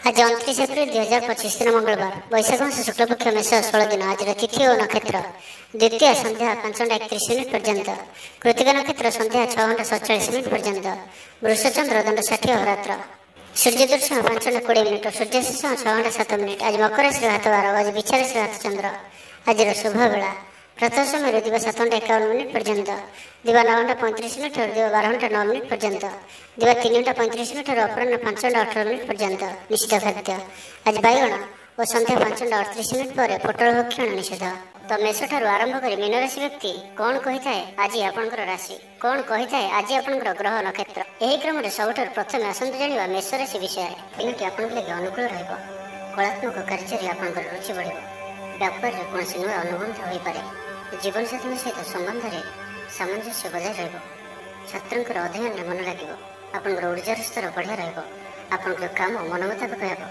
आज 29 एप्रिल 2025 दिन मंगलवार वैशाख मास शुक्लपक्ष मेष 16 दिन। आज तिथि और नक्षत्र द्वितीय संध्या 5:31 पर्यंत, कृतिका नक्षत्र संध्या 6:47 पर्यंत, वृषचंद्र दंड 60 अहोरात्र, सूर्य दर्शन 5:20 सूर्यास्त 6:07। आज मकर राशि हाथ बार, आज बिछा राशि हाथ चंद्र। आज शुभ बेला प्रथम समय दिवा 7:51 पर्यंत, दिवा 9:35 और दिवा 12:09 पर्यंत, दिवा 3:35 और अपराह 5:18 पर्यंत। निश्चित खाद्य आज बैगण और संध्या 5:38 पर पोटल भक्षण निषेध। तो मेष ठारू आरंभ कर मीन राशि व्यक्ति कौन कही थाए आज आपंकर राशि, कौन कही थाए आज आपंकर ग्रह नक्षत्र, यही क्रम सबुठ प्रथम आसतु जाना मेष राशि विषय। दिनटी आपन लगे अनुकूल रहिब, कलात्मक कार्य आपंकर रुचि बढ़, व्यापार में कौन नुआ अनुबंध हो पारे, जीवन साथी सहित संबंध में सामंजस्य बजाय रहिब, छात्र अध्ययन मन लगे, आपंकर ऊर्जार स्तर बढ़िया रहिब, आपंकर काम मन मुताबिक हेब,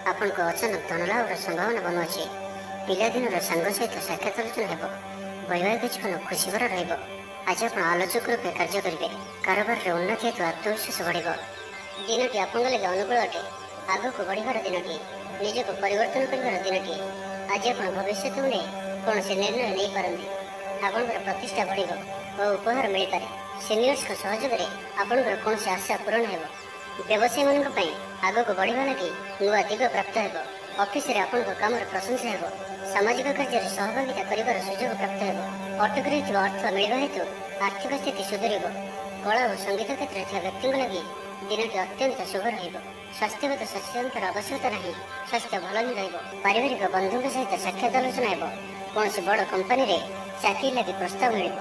आपन अचानक धनलाभर संभावना बनुअछि, पिलादिन सांग सहित साक्षात आलोचना हेब, वैवाहिक जीवन खुशी भरा रहिब। आज आप आलोचक रूपे कार्य करेंगे, कारोबार में उन्नति हेतु आत्मविश्वास बढ़। दिनटी आपन लगे अनुकूल अटे, आगक बढ़िबार दिनटी, निजक परिवर्तन कर दिनटी। आज आप भविष्य में कौन से निर्णय नहीं पारती, आपंकर प्रतिष्ठा बढ़ और उपहार मिल पारे। सिनियर्स सहयोग में आपंकर कौन से आशा पूरण हो, व्यवसायी मान आगक बढ़ा लगी नुआ दिग प्राप्त हो, ऑफिस रे आपन काम प्रशंसा हो, सामाजिक कार्य सहभागिता कर सुजोग प्राप्त हो, अटक रही अर्थ मिलवा हेतु आर्थिक स्थिति सुधर। कला और संगीत क्षेत्र में व्यक्ति लगी दिनटी अत्यंत शुभ रहिब। स्वास्थ्यगत सचेतनतार आवश्यकता नहीं, स्वास्थ्य भल ही रहिब। पारिवारिक बंधु सहित साक्षात आलोचना हो, कौन बड़ कंपानी रे चाकरी लगी प्रस्ताव मिल,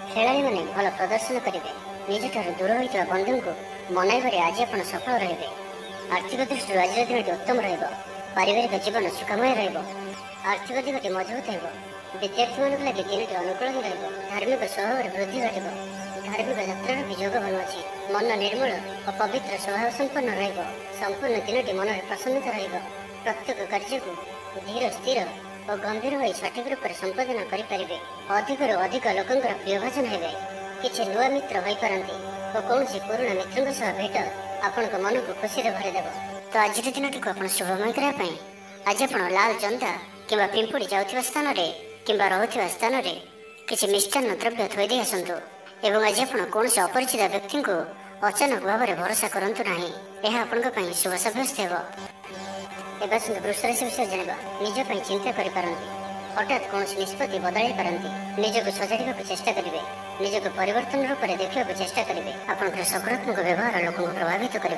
खेलाड़ी मैंने भल प्रदर्शन करेंगे, निज ठार दूर होता बंधु को मनाइबारे आज आप सफल रहिबे। आर्थिक दृष्टि आज दिनटी उत्तम रहिब, पारिवारिक जीवन सुखमय रहिब, आर्थिक दिगटी मजबूत हो, विद्यार्थी मान लगे दिनटी अनुकूल ही रहिब, धार्मिक स्वभाव वृद्धि घटिब, धार्मिक यात्रार भी योग बनुअछि, मन निर्मल और पवित्र स्वभाव संपन्न रहिब, संपूर्ण दिनटी मन में प्रसन्नता रहिब, प्रत्येक कार्य को धीर स्थिर और गंभीर हो सठिक रूप से संपादन करेंगे, अधिकरू अधिक लोकंर प्रियभाजन हेबे, किसी नुआ मित्र हो पारती और कौन से पुराणा मित्रों सह भेट आपण मन को खुशी भरदेव। तो आज दिनटी को आप शुभमय करने आज आप लाल चंदा कि पिंपुड़ी जाऊा स्थान कि रोचा स्थान किसी मिष्टान्न द्रव्य थोदे आसतु एवं आज आप कौन से अपरिचित व्यक्ति को अचानक भाव में भरोसा करूँ ना, यह आपण शुभ साब्यस्त हो। एवं वृष राशि विषय जाना निजपाई चिंता करें, हठात कौन निष्पत्ति बदल पारती, निजक सजाड़ा चेष्टा करेंगे, निजक परिवर्तन रूप में देखा चेष्टा करेंगे, आपंकर सकारात्मक व्यवहार लोक प्रभावित कर।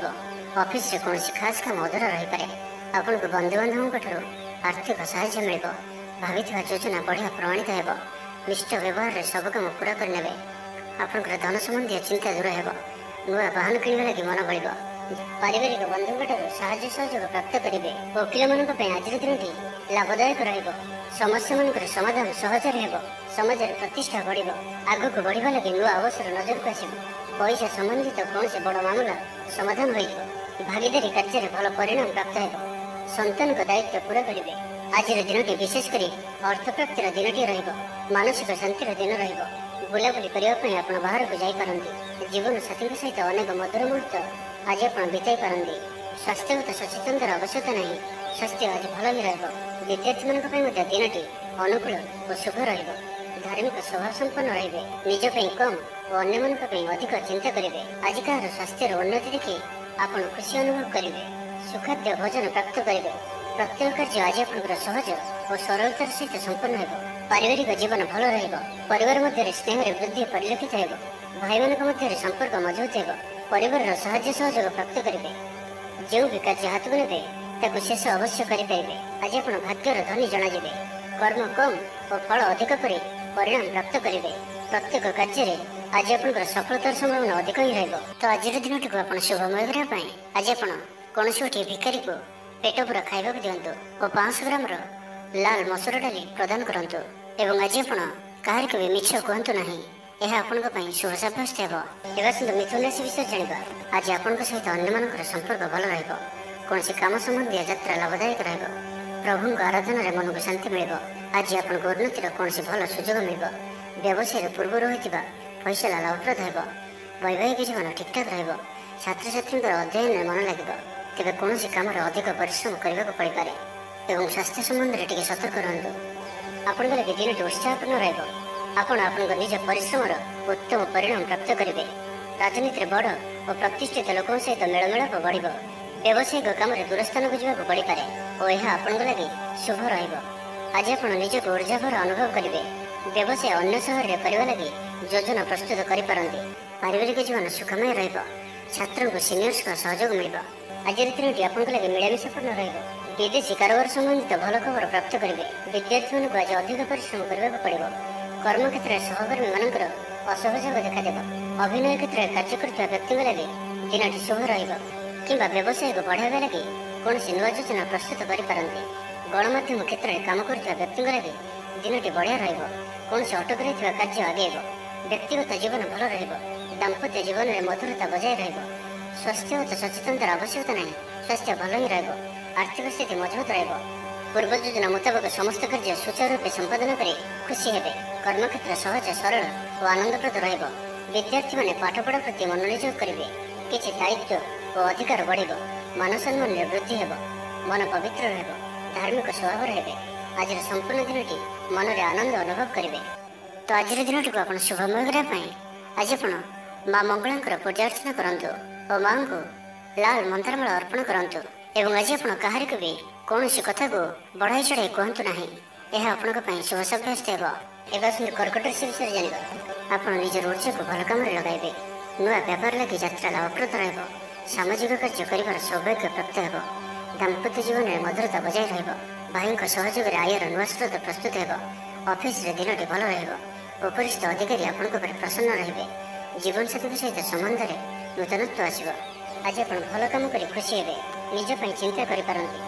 ऑफिस रे कौन खास काम अधूरा रही पारे, आपन को बंधुबांधवों आर्थिक साहाय्य मिल, भावी योजना बढ़िया प्रमाणित हो, निष्ठ व्यवहार सब काम पूरा करने, आपंकर धन संबंधी चिंता दूर हो, नुआ वाहन किणवा लगी मन बढ़, पारिवारिक बंधुओं साहाय्य सहयोग प्राप्त करेंगे, वकिल मान आज दिनटी लाभदायक रहिब, समस्या मान समाधान सहजर हो, समाज प्रतिष्ठा बढ़, आगक बढ़ा लगे नुआ अवसर नजर को आसब, पैसा संबंधित कौन से बड़ मामला समाधान हो, भागीदारी कार्य भल परिणाम प्राप्त हो, संतान का दायित्व पूरा करेंगे। आज दिनटी विशेषकर अर्थ प्राप्तिर दिनटी रहिब, मानसिक शांतिर दिन रहिब, बुलाबुली करने आप बाहर को जापारती, जीवन साथी सहित अनेक मधुर मुहूर्त आज आप बिताई पारती। स्वास्थ्यगत सचेतनतार आवश्यकता नहीं, स्वास्थ्य आज भल ही रहिब। विद्यार्थी मान दिनटी अनुकूल और शुभ रहिब, धार्मिक स्वभाव संपन्न रहिबे, निज कम और अन्य मान अधिक चिंता करेंगे। आज कहार स्वास्थ्यर उन्नति देखि आप खुशी अनुभव करेंगे, सुखाद्य भोजन प्राप्त करेंगे, प्रत्येक कार्य आज आप सहज और सरलतार सहित संपन्न हो, पारिवारिक जीवन भल रहिब, परिवार मध्य स्नेह वृद्धि परिलक्षित हो, भाई मान मध्य संपर्क मजबूत हो, परिवार साहाय्य सहयोग प्राप्त करेंगे, जो भी कार्य हाथ को ने शेष अवश्य करेंगे। आज आप भाग्यर धनी जनाजे, कर्म कम और फल अधिक कर परिणाम प्राप्त करेंगे, प्रत्येक कार्य आज आप सफलतार संभावना अधिक ही रहिब। तो आज दिनटी को आप शुभमय करने आज आप कौन गोटे भिखारी को पेट पूरा खावा दिंतु और 500 ग्राम लाल मसूर डाली प्रदान करूँ, एवं आज आप कह भी मिछ कहतु ना, यह आपण शुभ साब्यस्त हो। एवं मिथुन राशि विषय जाना आज आपण सहित अन्य संपर्क भल रहिब, कौन काम संबंधी यात्रा लाभदायक रहिब, प्रभु आराधन मन को शांति मिल, आज आप उन्नतिर कौन भल सुजोग मिल, व्यवसाय पूर्व होता पैसा लाभप्रद हो, वैवाहिक जीवन ठीक ठाक रहिब, छात्र छात्री अध्ययन मन लगे, ତେବେ କୌଣସି କାମରେ ଅଧିକ ପରିଶ୍ରମ କରିବାକୁ ପଡ଼ିପାରେ ଏବଂ ସ୍ୱାସ୍ଥ୍ୟ ସମ୍ବନ୍ଧରେ ଟିକେ ସତର୍କ ରୁହନ୍ତୁ। ଆପଣଙ୍କ ଲାଗି ଦିନଟି ଉତ୍ସାହପୂର୍ଣ୍ଣ ରହିବ। ଆପଣ ଆପଣଙ୍କ ନିଜ ପରିଶ୍ରମର ଉତ୍ତମ ପରିଣାମ ପ୍ରାପ୍ତ କରିବେ। ରାଜନୀତିରେ ବଡ଼ ଓ ପ୍ରତିଷ୍ଠିତ ଲୋକଙ୍କ ସହିତ ମେଳମେଳାପ ବଢ଼ିବ। ବ୍ୟବସାୟିକ କାମରେ ଦୂରସ୍ଥାନକୁ ଯିବାକୁ ପଡ଼ିପାରେ ଓ ଏହା ଆପଣଙ୍କ ଲାଗି ଶୁଭ ରହିବ। ଆଜି ଆପଣ ନିଜକୁ ଉର୍ଜାଭର ଅନୁଭବ କରିବେ। ବ୍ୟବସାୟ ଅନ୍ୟ ସହରରେ କରିବା ଲାଗି ଯୋଜନା ପ୍ରସ୍ତୁତ କରିପାରନ୍ତି। ପାରିବାରିକ ଜୀବନ ସୁଖମୟ ରହିବ। ଛାତ୍ରଙ୍କୁ ସିନିୟର୍ସଙ୍କ ସହଯୋଗ ମିଳିବ। ଆଜିର ଦିନଟି ଆପଣଙ୍କ ଲାଗି ମିଳାମିଶାପୂର୍ଣ୍ଣ ରହିବ। ବିଦେଶୀ କାରବାର ସମ୍ବନ୍ଧିତ ଭଲ ଖବର ପ୍ରାପ୍ତ କରିବେ। ବିଦ୍ୟାର୍ଥୀମାନଙ୍କୁ ଆଜି ଅଧିକ ପରିଶ୍ରମ କରିବାକୁ ପଡ଼ିବ। କର୍ମକ୍ଷେତ୍ରରେ ସହକର୍ମୀମାନଙ୍କର ଅସହଯୋଗ ଦେଖାଦେବ। ଅଭିନୟ କ୍ଷେତ୍ରରେ କାର୍ଯ୍ୟ କରୁଥିବା ବ୍ୟକ୍ତିଙ୍କ ଲାଗି ଦିନଟି ଶୁଭ ରହିବ କିମ୍ବା ବ୍ୟବସାୟକୁ ବଢ଼ାଇବା ଲାଗି କୌଣସି ନୂଆ ଯୋଜନା ପ୍ରସ୍ତୁତ କରିପାରନ୍ତି। ଗଣମାଧ୍ୟମ କ୍ଷେତ୍ରରେ କାମ କରୁଥିବା ବ୍ୟକ୍ତିଙ୍କ ଲାଗି ଦିନଟି ବଢ଼ିଆ ରହିବ। କୌଣସି ଅଟକି ରହିଥିବା କାର୍ଯ୍ୟ ଆଗେଇବ। ବ୍ୟକ୍ତିଗତ ଜୀବନ ଭଲ ରହିବ। ଦାମ୍ପତ୍ୟ ଜୀବନରେ ମଧୁରତା ବଜାୟ ରହିବ। ସ୍ୱାସ୍ଥ୍ୟଗତ ସଚେତନତାର ଆବଶ୍ୟକତା ନାହିଁ। ସ୍ୱାସ୍ଥ୍ୟ ଭଲ ହିଁ ରହିବ। ଆର୍ଥିକ ସ୍ଥିତି ମଜବୁତ ରହିବ। ପୂର୍ବ ଯୋଜନା ମୁତାବକ ସମସ୍ତ କାର୍ଯ୍ୟ ସୁଚାରୁ ରୂପେ ସମ୍ପାଦନ କରି ଖୁସି ହେବେ। କର୍ମକ୍ଷେତ୍ର ସହଜ ସରଳ ଓ ଆନନ୍ଦପ୍ରଦ ରହିବ। ବିଦ୍ୟାର୍ଥୀମାନେ ପାଠପଢ଼ା ପ୍ରତି ମନୋନିଯୋଗ କରିବେ। କିଛି ଦାୟିତ୍ୱ ଓ ଅଧିକାର ବଢ଼ିବ। ମାନସମ୍ମାନରେ ବୃଦ୍ଧି ହେବ। ମନ ପବିତ୍ର ରହିବ। ଧାର୍ମିକ ସ୍ୱଭାବର ହେବେ। ଆଜିର ସମ୍ପୂର୍ଣ୍ଣ ଦିନଟି ମନରେ ଆନନ୍ଦ ଅନୁଭବ କରିବେ। ତ ଆଜିର ଦିନଟିକୁ ଆପଣ ଶୁଭମୟ କରିବା ପାଇଁ ଆଜି ଆପଣ ମା ମଙ୍ଗଳାଙ୍କର ପୂଜା ଅର୍ଚ୍ଚନା କରନ୍ତୁ ଓ ମାଙ୍କୁ ଲାଲ ମନ୍ଦାରମାଳ ଅର୍ପଣ କରନ୍ତୁ। ଏବଂ ଆଜି ଆପଣ କାହାରିକୁ ବି କୌଣସି କଥାକୁ ବଢ଼ାଇ ଚଢ଼ାଇ କୁହନ୍ତୁ ନାହିଁ। ଏହା ଆପଣଙ୍କ ପାଇଁ ଶୁଭ ସାବ୍ୟସ୍ତ ହେବ। ଏବେ ଆସନ୍ତୁ କର୍କଟ ରାଶି ବିଷୟରେ ଜାଣିବା। ଆପଣ ନିଜର ଉର୍ଜାକୁ ଭଲ କାମରେ ଲଗାଇବେ। ନୂଆ ବ୍ୟାପାର ଲାଗି ଯାତ୍ରା ଲାଭପ୍ରଦ ରହିବ। ସାମାଜିକ କାର୍ଯ୍ୟ କରିବାର ସୌଭାଗ୍ୟ ପ୍ରାପ୍ତ ହେବ। ଦାମ୍ପତ୍ୟ ଜୀବନରେ ମଧୁରତା ବଜାୟ ରହିବ। ଭାଇଙ୍କ ସହଯୋଗରେ ଆୟର ନୂଆ ସ୍ରୋତ ପ୍ରସ୍ତୁତ ହେବ। ଅଫିସରେ ଦିନଟି ଭଲ ରହିବ। ଉପରିସ୍ଥ ଅଧିକାରୀ ଆପଣଙ୍କ ଉପରେ ପ୍ରସନ୍ନ ରହିବେ। ଜୀବନସାଥୀଙ୍କ ସହିତ ସମ୍ବନ୍ଧରେ ନୂତନତ୍ୱ ଆସିବ। ଆଜି ଆପଣ ଭଲ କାମ କରି ଖୁସି ହେବେ। ନିଜ ପାଇଁ ଚିନ୍ତା କରିପାରନ୍ତି।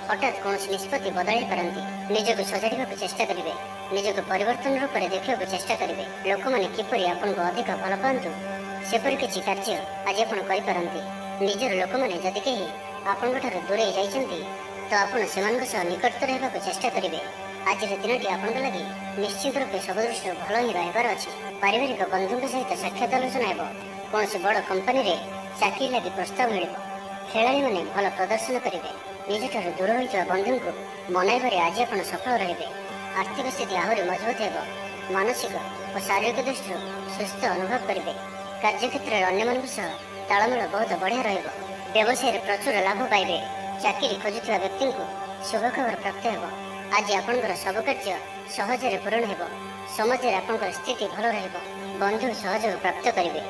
ହଠାତ୍ କୌଣସି ନିଷ୍ପତ୍ତି ବଦଳାଇ ପାରନ୍ତି। ନିଜକୁ ସଜାଡ଼ିବାକୁ ଚେଷ୍ଟା କରିବେ। ନିଜକୁ ପରିବର୍ତ୍ତନ ରୂପରେ ଦେଖିବାକୁ ଚେଷ୍ଟା କରିବେ। ଲୋକମାନେ କିପରି ଆପଣଙ୍କୁ ଅଧିକ ଭଲ ପାଆନ୍ତୁ ସେପରି କିଛି କାର୍ଯ୍ୟ ଆଜି ଆପଣ କରିପାରନ୍ତି। ନିଜର ଲୋକମାନେ ଯଦି କେହି ଆପଣଙ୍କଠାରୁ ଦୂରେଇ ଯାଇଛନ୍ତି ତ ଆପଣ ସେମାନଙ୍କ ସହ ନିକଟତର ହେବାକୁ ଚେଷ୍ଟା କରିବେ। ଆଜିର ଦିନଟି ଆପଣଙ୍କ ଲାଗି ନିଶ୍ଚିତ ରୂପେ ସବୁ ଦୃଷ୍ଟିରୁ ଭଲ ହିଁ ରହିବାର ଅଛି। ପାରିବାରିକ ବନ୍ଧୁଙ୍କ ସହିତ ସାକ୍ଷାତ ଆଲୋଚନା ହେବ। କୌଣସି ବଡ଼ କମ୍ପାନୀରେ ଚାକିରି ଲାଗି ପ୍ରସ୍ତାବ ମିଳିବ। ଖେଳାଳିମାନେ ଭଲ ପ୍ରଦର୍ଶନ କରିବେ। ନିଜଠାରୁ ଦୂର ହୋଇଥିବା ବନ୍ଧୁଙ୍କୁ ମନାଇବାରେ ଆଜି ଆପଣ ସଫଳ ରହିବେ। ଆର୍ଥିକ ସ୍ଥିତି ଆହୁରି ମଜବୁତ ହେବ। ମାନସିକ ଓ ଶାରୀରିକ ଦୃଷ୍ଟିରୁ ସୁସ୍ଥ ଅନୁଭବ କରିବେ। କାର୍ଯ୍ୟକ୍ଷେତ୍ରରେ ଅନ୍ୟମାନଙ୍କ ସହ ତାଳମେଳ ବହୁତ ବଢ଼ିଆ ରହିବ। ବ୍ୟବସାୟରେ ପ୍ରଚୁର ଲାଭ ପାଇବେ। ଚାକିରି ଖୋଜୁଥିବା ବ୍ୟକ୍ତିଙ୍କୁ ଶୁଭ ଖବର ପ୍ରାପ୍ତ ହେବ। ଆଜି ଆପଣଙ୍କର ସବୁ କାର୍ଯ୍ୟ ସହଜରେ ପୂରଣ ହେବ। ସମାଜରେ ଆପଣଙ୍କର ସ୍ଥିତି ଭଲ ରହିବ। ବନ୍ଧୁ ସହଯୋଗ ପ୍ରାପ୍ତ କରିବେ।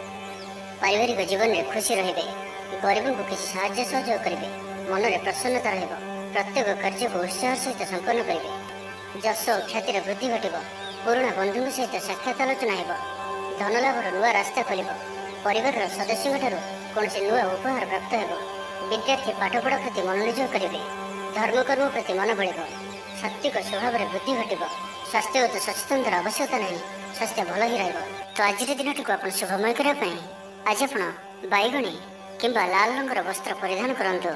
ପାରିବାରିକ ଜୀବନରେ ଖୁସି ରହିବେ। ଗରିବଙ୍କୁ କିଛି ସାହାଯ୍ୟ ସହଯୋଗ କରିବେ। ମନରେ ପ୍ରସନ୍ନତା ରହିବ। ପ୍ରତ୍ୟେକ କାର୍ଯ୍ୟକୁ ଉତ୍ସାହ ସହିତ ସମ୍ପନ୍ନ କରିବେ। ଯଶ ଓ ଖ୍ୟାତିର ବୃଦ୍ଧି ଘଟିବ। ପୁରୁଣା ବନ୍ଧୁଙ୍କ ସହିତ ସାକ୍ଷାତ ଆଲୋଚନା ହେବ। ଧନଲାଭର ନୂଆ ରାସ୍ତା ଖୋଲିବ। ପରିବାରର ସଦସ୍ୟଙ୍କଠାରୁ କୌଣସି ନୂଆ ଉପହାର ପ୍ରାପ୍ତ ହେବ। ବିଦ୍ୟାର୍ଥୀ ପାଠପଢ଼ା ପ୍ରତି ମନୋନିଯୋଗ କରିବେ। ଧର୍ମକର୍ମ ପ୍ରତି ମନ ବଳିବ। ସାତ୍ତ୍ୱିକ ସ୍ୱଭାବରେ ବୃଦ୍ଧି ଘଟିବ। ସ୍ୱାସ୍ଥ୍ୟଗତ ସଚେତନତାର ଆବଶ୍ୟକତା ନାହିଁ। ସ୍ୱାସ୍ଥ୍ୟ ଭଲ ହିଁ ରହିବ। ତ ଆଜିର ଦିନଟିକୁ ଆପଣ ଶୁଭମୟ କରିବା ପାଇଁ ଆଜି ଆପଣ ବାଇଗଣୀ କିମ୍ବା ଲାଲ ରଙ୍ଗର ବସ୍ତ୍ର ପରିଧାନ କରନ୍ତୁ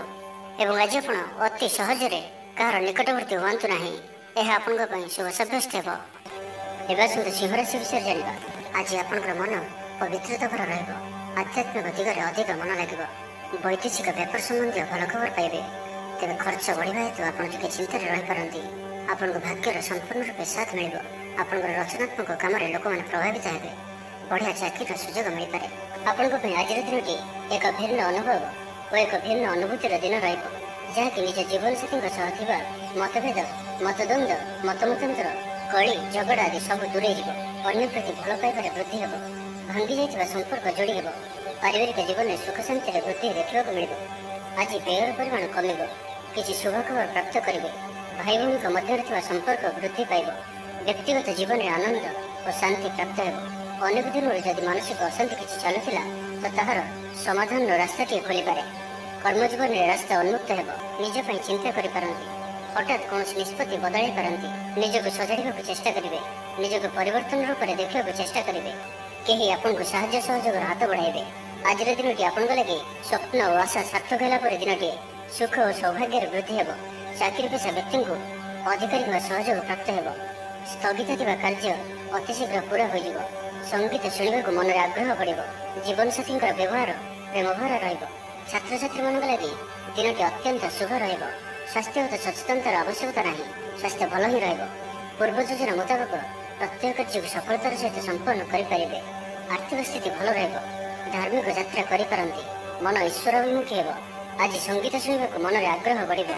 ଏବଂ ଆଜି ଆପଣ ଅତି ସହଜରେ କାହାର ନିକଟବର୍ତ୍ତୀ ହୁଅନ୍ତୁ ନାହିଁ। ଏହା ଆପଣଙ୍କ ପାଇଁ ଶୁଭ ସାବ୍ୟସ୍ତ ହେବ। ଏବେ ଆସନ୍ତୁ ସିଂହ ରାଶି ବିଷୟରେ ଜାଣିବା। ଆଜି ଆପଣଙ୍କର ମନ ପବିତ୍ରତାଭର ରହିବ। ଆଧ୍ୟାତ୍ମିକ ଦିଗରେ ଅଧିକ ମନ ଲାଗିବ। ବୈଦେଶିକ ବ୍ୟାପାର ସମ୍ବନ୍ଧୀୟ ଭଲ ଖବର ପାଇବେ। ତେବେ ଖର୍ଚ୍ଚ ବଢ଼ିବା ହେତୁ ଆପଣ ଟିକେ ଚିନ୍ତାରେ ରହିପାରନ୍ତି। ଆପଣଙ୍କୁ ଭାଗ୍ୟର ସମ୍ପୂର୍ଣ୍ଣ ରୂପେ ସାଥ ମିଳିବ। ଆପଣଙ୍କର ରଚନାତ୍ମକ କାମରେ ଲୋକମାନେ ପ୍ରଭାବିତ ହେବେ। ବଢ଼ିଆ ଚାକିରିର ସୁଯୋଗ ମିଳିପାରେ। ଆପଣଙ୍କ ପାଇଁ ଆଜିର ଦିନଟି ଏକ ଭିନ୍ନ ଅନୁଭବ ଓ ଏକ ଭିନ୍ନ ଅନୁଭୂତିର ଦିନ ରହିବ, ଯାହାକି ନିଜ ଜୀବନସାଥୀଙ୍କ ସହ ଥିବା ମତଭେଦ, ମତଦ୍ୱନ୍ଦ୍ୱ, ମତମତାନ୍ତର, କଳି ଝଗଡ଼ା ଆଦି ସବୁ ଦୂରେଇ ଯିବ। ଅନ୍ୟ ପ୍ରତି ଭଲ ପାଇବାରେ ବୃଦ୍ଧି ହେବ। ଭାଙ୍ଗି ଯାଇଥିବା ସମ୍ପର୍କ ଯୋଡ଼ି ହେବ। ପାରିବାରିକ ଜୀବନରେ ସୁଖ ଶାନ୍ତିରେ ବୃଦ୍ଧି ଦେଖିବାକୁ ମିଳିବ। ଆଜି ବ୍ୟୟର ପରିମାଣ କମିବ। କିଛି ଶୁଭ ଖବର ପ୍ରାପ୍ତ କରିବେ। ଭାଇ ଭଉଣୀଙ୍କ ମଧ୍ୟରେ ଥିବା ସମ୍ପର୍କ ବୃଦ୍ଧି ପାଇବ। ବ୍ୟକ୍ତିଗତ ଜୀବନରେ ଆନନ୍ଦ ଓ ଶାନ୍ତି ପ୍ରାପ୍ତ ହେବ। ଅନେକ ଦିନରୁ ଯଦି ମାନସିକ ଅଶାନ୍ତି କିଛି ଚାଲୁଥିଲା ତ ତାହାର ସମାଧାନର ରାସ୍ତାଟିଏ ଖୋଲିପାରେ। କର୍ମଜୀବନରେ ରାସ୍ତା ଉନ୍ମୁକ୍ତ ହେବ। ନିଜ ପାଇଁ ଚିନ୍ତା କରିପାରନ୍ତି। ହଠାତ୍ କୌଣସି ନିଷ୍ପତ୍ତି ବଦଳାଇ ପାରନ୍ତି। ନିଜକୁ ସଜାଡ଼ିବାକୁ ଚେଷ୍ଟା କରିବେ। ନିଜକୁ ପରିବର୍ତ୍ତନ ରୂପରେ ଦେଖିବାକୁ ଚେଷ୍ଟା କରିବେ। କେହି ଆପଣଙ୍କୁ ସାହାଯ୍ୟ ସହଯୋଗର ହାତ ବଢ଼ାଇବେ। ଆଜିର ଦିନଟି ଆପଣଙ୍କ ଲାଗି ସ୍ୱପ୍ନ ଓ ଆଶା ସାର୍ଥକ ହେଲା ପରେ ଦିନଟିଏ। ସୁଖ ଓ ସୌଭାଗ୍ୟରେ ବୃଦ୍ଧି ହେବ। ଚାକିରି ପେଶା ବ୍ୟକ୍ତିଙ୍କୁ ଅଧିକାରୀଙ୍କ ସହଯୋଗ ପ୍ରାପ୍ତ ହେବ। ସ୍ଥଗିତ ଥିବା କାର୍ଯ୍ୟ ଅତି ଶୀଘ୍ର ପୁରା ହୋଇଯିବ। ସଙ୍ଗୀତ ଶୁଣିବାକୁ ମନରେ ଆଗ୍ରହ ବଢ଼ିବ। ଜୀବନସାଥୀଙ୍କର ବ୍ୟବହାର ପ୍ରେମଭରା ରହିବ। ଛାତ୍ରଛାତ୍ରୀମାନଙ୍କ ଲାଗି ଦିନଟି ଅତ୍ୟନ୍ତ ଶୁଭ ରହିବ। ସ୍ୱାସ୍ଥ୍ୟଗତ ସଚେତନତାର ଆବଶ୍ୟକତା ନାହିଁ, ସ୍ୱାସ୍ଥ୍ୟ ଭଲ ହିଁ ରହିବ। ପୂର୍ବ ଯୋଜନା ମୁତାବକ ପ୍ରତ୍ୟେକ କାର୍ଯ୍ୟକୁ ସଫଳତାର ସହିତ ସମ୍ପନ୍ନ କରିପାରିବେ। ଆର୍ଥିକ ସ୍ଥିତି ଭଲ ରହିବ। ଧାର୍ମିକ ଯାତ୍ରା କରିପାରନ୍ତି। ମନ ଈଶ୍ୱରାଭିମୁଖୀ ହେବ। ଆଜି ସଙ୍ଗୀତ ଶୁଣିବାକୁ ମନରେ ଆଗ୍ରହ ବଢ଼ିବ।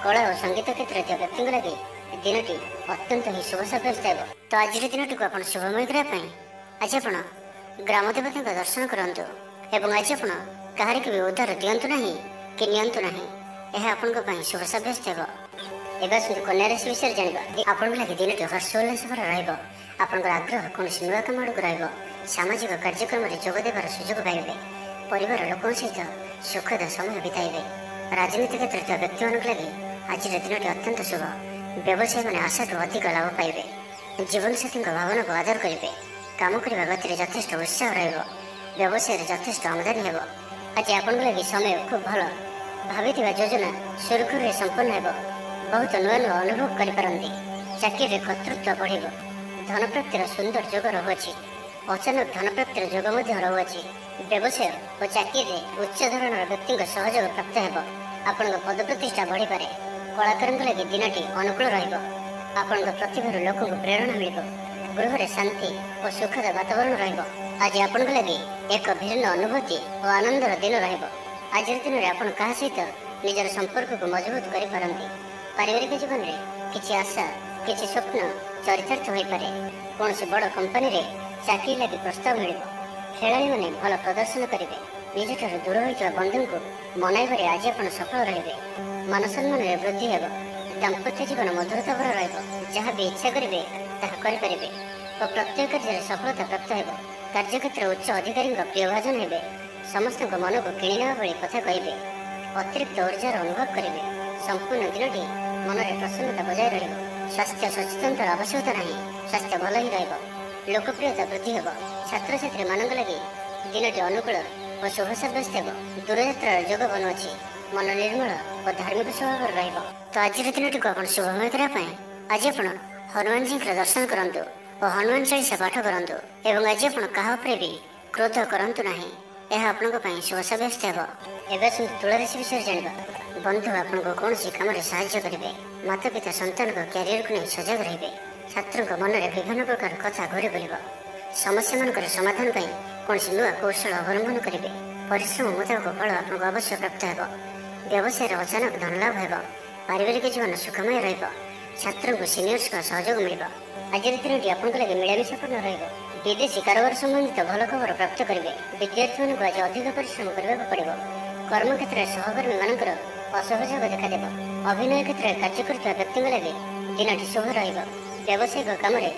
କଳା ଓ ସଙ୍ଗୀତ କ୍ଷେତ୍ରରେ ଥିବା ବ୍ୟକ୍ତିଙ୍କ ଲାଗି ଦିନଟି ଅତ୍ୟନ୍ତ ହିଁ ଶୁଭ ସାବ୍ୟସ୍ତ ହେବ। ତ ଆଜିର ଦିନଟିକୁ ଆପଣ ଶୁଭମୟ କରିବା ପାଇଁ ଆଜି ଆପଣ ଗ୍ରାମ ଦେବତାଙ୍କ ଦର୍ଶନ କରନ୍ତୁ ଏବଂ ଆଜି ଆପଣ କାହାରିକୁ ବି ଉଦ୍ଧାର ଦିଅନ୍ତୁ ନାହିଁ କି ନିଅନ୍ତୁ ନାହିଁ। ଏହା ଆପଣଙ୍କ ପାଇଁ ଶୁଭ ସାବ୍ୟସ୍ତ ହେବ। ଏବେ ଆସନ୍ତୁ କନ୍ୟା ରାଶି ବିଷୟରେ ଜାଣିବା। ଆପଣଙ୍କ ଲାଗି ଦିନଟି ହର୍ଷ ଉଲ୍ଲାସ ଭରା ରହିବ। ଆପଣଙ୍କର ଆଗ୍ରହ କୌଣସି ନୂଆ କାମ ଆଡ଼କୁ ରହିବ। ସାମାଜିକ କାର୍ଯ୍ୟକ୍ରମରେ ଯୋଗ ଦେବାର ସୁଯୋଗ ପାଇବେ। ପରିବାର ଲୋକଙ୍କ ସହିତ ସୁଖଦ ସମୟ ବିତାଇବେ। ରାଜନୀତି କ୍ଷେତ୍ରରେ ଥିବା ବ୍ୟକ୍ତିମାନଙ୍କ ଲାଗି ଆଜିର ଦିନଟି ଅତ୍ୟନ୍ତ ଶୁଭ। ବ୍ୟବସାୟୀମାନେ ଆଶାଠୁ ଅଧିକ ଲାଭ ପାଇବେ। ଜୀବନସାଥୀଙ୍କ ଭାବନାକୁ ଆଦର କରିବେ। କାମ କରିବା ଗତିରେ ଯଥେଷ୍ଟ ଉତ୍ସାହ ରହିବ। ବ୍ୟବସାୟରେ ଯଥେଷ୍ଟ ଆମଦାନୀ ହେବ। ଆଜି ଆପଣଙ୍କ ଲାଗି ସମୟ ଖୁବ୍ ଭଲ। ଭାବିଥିବା ଯୋଜନା ସୁରୁଖୁରୁରେ ସମ୍ପନ୍ନ ହେବ। ବହୁତ ନୂଆ ନୂଆ ଅନୁଭବ କରିପାରନ୍ତି। ଚାକିରିରେ କର୍ତ୍ତୃତ୍ୱ ବଢ଼ିବ। ଧନପ୍ରାପ୍ତିର ସୁନ୍ଦର ଯୋଗ ରହୁଅଛି। ଅଚାନକ ଧନପ୍ରାପ୍ତିର ଯୋଗ ମଧ୍ୟ ରହୁଅଛି। ବ୍ୟବସାୟ ଓ ଚାକିରିରେ ଉଚ୍ଚ ଧରଣର ବ୍ୟକ୍ତିଙ୍କ ସହଯୋଗ ପ୍ରାପ୍ତ ହେବ। ଆପଣଙ୍କ ପଦପ୍ରତିଷ୍ଠା ବଢ଼ିପାରେ। କଳାକାରଙ୍କ ଲାଗି ଦିନଟି ଅନୁକୂଳ ରହିବ। ଆପଣଙ୍କ ପ୍ରତିଭାରୁ ଲୋକଙ୍କୁ ପ୍ରେରଣା ମିଳିବ। ଗୃହରେ ଶାନ୍ତି ଓ ସୁଖଦ ବାତାବରଣ ରହିବ। ଆଜି ଆପଣଙ୍କ ଲାଗି ଏକ ଭିନ୍ନ ଅନୁଭୂତି ଓ ଆନନ୍ଦର ଦିନ ରହିବ। ଆଜିର ଦିନରେ ଆପଣ କାହା ସହିତ ନିଜର ସମ୍ପର୍କକୁ ମଜବୁତ କରିପାରନ୍ତି। ପାରିବାରିକ ଜୀବନରେ କିଛି ଆଶା, କିଛି ସ୍ୱପ୍ନ ଚରିତାର୍ଥ ହୋଇପାରେ। କୌଣସି ବଡ଼ କମ୍ପାନୀରେ ଚାକିରି ଲାଗି ପ୍ରସ୍ତାବ ମିଳିବ। ଖେଳାଳିମାନେ ଭଲ ପ୍ରଦର୍ଶନ କରିବେ। ନିଜଠାରୁ ଦୂର ହୋଇଥିବା ବନ୍ଧୁଙ୍କୁ ମନାଇବାରେ ଆଜି ଆପଣ ସଫଳ ରହିବେ। ମାନସମ୍ମାନରେ ବୃଦ୍ଧି ହେବ। ଦାମ୍ପତ୍ୟ ଜୀବନ ମଧୁରତା ଭରା ରହିବ। ଯାହା ବି ଇଚ୍ଛା କରିବେ ତାହା କରିପାରିବେ ଓ ପ୍ରତ୍ୟେକ କାର୍ଯ୍ୟରେ ସଫଳତା ପ୍ରାପ୍ତ ହେବ। କାର୍ଯ୍ୟକ୍ଷେତ୍ରରେ ଉଚ୍ଚ ଅଧିକାରୀଙ୍କ ପ୍ରିୟଭାଜନ ହେବେ। ସମସ୍ତଙ୍କ ମନକୁ କିଣିନେବା ଭଳି କଥା କହିବେ। ଅତିରିକ୍ତ ଉର୍ଜାର ଅନୁଭବ କରିବେ। ସମ୍ପୂର୍ଣ୍ଣ ଦିନଟି ମନରେ ପ୍ରସନ୍ନତା ବଜାୟ ରହିବ। ସ୍ୱାସ୍ଥ୍ୟ ସଚେତନତାର ଆବଶ୍ୟକତା ନାହିଁ। ସ୍ୱାସ୍ଥ୍ୟ ଭଲ ହିଁ ରହିବ। ଲୋକପ୍ରିୟତା ବୃଦ୍ଧି ହେବ। ଛାତ୍ରଛାତ୍ରୀମାନଙ୍କ ଲାଗି ଦିନଟି ଅନୁକୂଳ ଓ ଶୁଭ ସାବ୍ୟସ୍ତ ହେବ। ଦୂରଯାତ୍ରାର ଯୋଗ ବନୁଅଛି। ମନ ନିର୍ମଳ ଓ ଧାର୍ମିକ ସ୍ୱଭାବର ରହିବ। ତ ଆଜିର ଦିନଟିକୁ ଆପଣ ଶୁଭମୟ କରିବା ପାଇଁ ଆଜି ଆପଣ ହନୁମାନଜୀଙ୍କର ଦର୍ଶନ କରନ୍ତୁ ଓ ହନୁମାନ ଚାଳିଶା ପାଠ କରନ୍ତୁ ଏବଂ ଆଜି ଆପଣ କାହା ଉପରେ ବି କ୍ରୋଧ କରନ୍ତୁ ନାହିଁ। ଏହା ଆପଣଙ୍କ ପାଇଁ ଶୁଭ ସାବ୍ୟସ୍ତ ହେବ। ଏବେ ଆସନ୍ତୁ ତୁଳା ରାଶି ବିଷୟରେ ଜାଣିବା। ବନ୍ଧୁ ଆପଣଙ୍କୁ କୌଣସି କାମରେ ସାହାଯ୍ୟ କରିବେ। ମାତା ପିତା ସନ୍ତାନଙ୍କ କ୍ୟାରିୟରକୁ ନେଇ ସଜାଗ ରହିବେ। ଛାତ୍ରଙ୍କ ମନରେ ବିଭିନ୍ନ ପ୍ରକାର କଥା ଘୁରି ବୁଲିବ। ସମସ୍ୟାମାନଙ୍କର ସମାଧାନ ପାଇଁ କୌଣସି ନୂଆ କୌଶଳ ଅବଲମ୍ବନ କରିବେ। ପରିଶ୍ରମ ମୁତାବକ ଫଳ ଆପଣଙ୍କୁ ଅବଶ୍ୟ ପ୍ରାପ୍ତ ହେବ। ବ୍ୟବସାୟରେ ଅଚାନକ ଧନଲାଭ ହେବ। ପାରିବାରିକ ଜୀବନ ସୁଖମୟ ରହିବ। ଛାତ୍ରଙ୍କୁ ସିନିୟର୍ସଙ୍କ ସହଯୋଗ ମିଳିବ। ଆଜିର ଦିନଟି ଆପଣଙ୍କ ଲାଗି ମିଳାମିଶାପୂର୍ଣ୍ଣ ରହିବ। ବିଦେଶୀ କାରବାର ସମ୍ବନ୍ଧିତ ଭଲ ଖବର ପ୍ରାପ୍ତ କରିବେ। ବିଦ୍ୟାର୍ଥୀମାନଙ୍କୁ ଆଜି ଅଧିକ ପରିଶ୍ରମ କରିବାକୁ ପଡ଼ିବ। କର୍ମକ୍ଷେତ୍ରରେ ସହକର୍ମୀମାନଙ୍କର ଅସହଯୋଗ ଦେଖାଦେବ। ଅଭିନୟ କ୍ଷେତ୍ରରେ କାର୍ଯ୍ୟ କରୁଥିବା ବ୍ୟକ୍ତିଙ୍କ ଲାଗି ଦିନଟି ଶୁଭ ରହିବ। ବ୍ୟବସାୟିକ କାମରେ